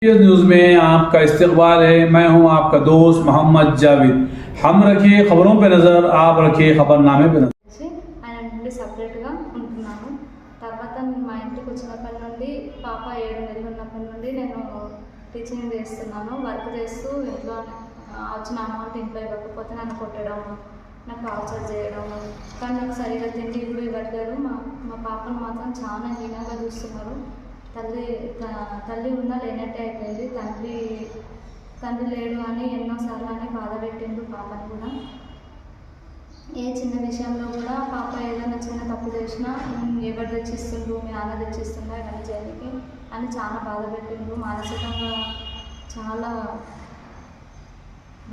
News में आपका इस्तकबाल है। मैं हूं आपका दोस्त मोहम्मद जावेद। हम रखिए खबरों पे नज़र, आप रखिए खबरनामे पे नज़र। ఆయన నుండి సపరేట్గా ఉంటున్నాను. తర్వాత మా ఇంటికి వచ్చినప్పటి నుండి పాప 7 నెలలు ఉన్నప్పటి నుండి నేను టీచింగ్ చేస్తున్నాను. వర్క్ చేస్తూ ఇంట్లో వచ్చిన అమౌంట్ ఇంట్లో ఇవ్వకపోతే నన్ను కొట్టడం, నాకు టార్చర్ చేయడం, కానీ నాకు సరిగ్గా తిండి ఇప్పుడు ఇవ్వట్లేదు. మా పాపను మాత్రం చాలా హీనంగా చూస్తున్నారు. తల్లి ఉన్నా లేనట్టే అయిపోయింది. తండ్రి లేడు అని ఎన్నోసార్లు అని బాధ పెట్టిండు పాపని కూడా. ఏ చిన్న విషయంలో కూడా పాప ఏదైనా చిన్న తప్పు చేసినా ఎవరు తెచ్చిస్తుండ్రు, మీ నాన్న తెచ్చిస్తుండ్రా ఇవన్నీ చేయడానికి అని చాలా బాధ పెట్టిండ్రు. మానసికంగా చాలా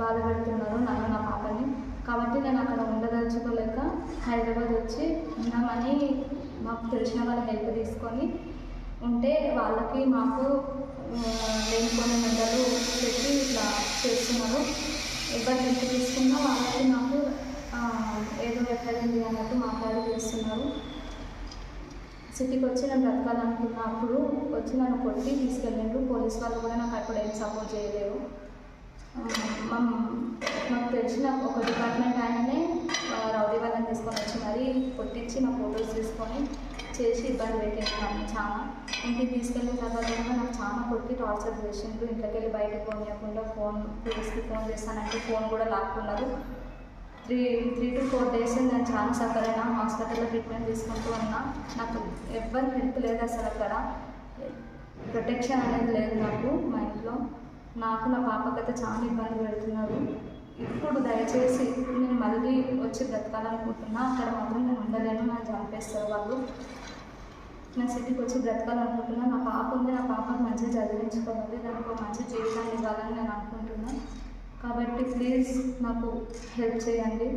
బాధ పెడుతున్నారు నన్ను, నా పాపని. కాబట్టి నేను అక్కడ ఉండదలుచుకోలేక హైదరాబాద్ వచ్చి ఉన్నామని మాకు తెలిసిన వాళ్ళ హెల్ప్ తీసుకొని ఉంటే వాళ్ళకి మాకు లేనిపోయిన నిందలు పెట్టి ఇట్లా చేస్తున్నారు. ఎవరు హెల్ప్ తీసుకున్నా వాళ్ళకి నాకు ఏదో ఎక్కడింది అన్నట్టు మాట్లాడి చేస్తున్నారు. సిటీకి వచ్చి నేను బ్రతకాలనుకున్నప్పుడు వచ్చి నన్ను కొట్టి తీసుకెళ్ళిండ్రు. పోలీస్ వాళ్ళు కూడా నాకు అప్పుడు ఏం సపోర్ట్ చేయలేరు. మాకు తెలిసిన ఒక డిపార్ట్మెంట్ ఆయననే రౌడీ వాళ్ళని తీసుకొని వచ్చి మరీ కొట్టించి మా ఫొటోస్ తీసుకొని చేసి ఇబ్బంది పెట్టేసాను చాలా. ఇంటికి తీసుకెళ్ళిన తర్వాత కూడా నాకు చాలా కొట్టి టార్చర్ చేసిండ్రు. ఇంట్లోకి వెళ్ళి బయటకు పోనీయకుండా పోలీస్కి ఫోన్ చేస్తానంటే ఫోన్ కూడా లాక్కున్నారు. 3 to 4 days నేను చాలా సఫర్ అయినా. హాస్పిటల్లో ట్రీట్మెంట్ తీసుకుంటూ ఉన్నా. నాకు ఎవ్వరు హెల్ప్ లేదు అసలు. అక్కడ ప్రొటెక్షన్ అనేది లేదు నాకు మా ఇంట్లో. నాకు నా పాపకైతే చాలా ఇబ్బంది పెడుతున్నారు. ఇప్పుడు దయచేసి నేను మళ్ళీ వచ్చి బ్రతకాలనుకుంటున్నా. అక్కడ మాత్రం నేను ఉండలేను, నన్ను చంపేస్తారు వాళ్ళు. నేను సిటీకి వచ్చి బ్రతకాలనుకుంటున్నా. నా పాప ఉంది, నా పాపను మంచిగా చదివించుకోవాలి, దానికి ఒక మంచి జీవితాన్ని ఇవ్వాలని నేను అనుకుంటున్నాను. కాబట్టి ప్లీజ్ నాకు హెల్ప్ చేయండి.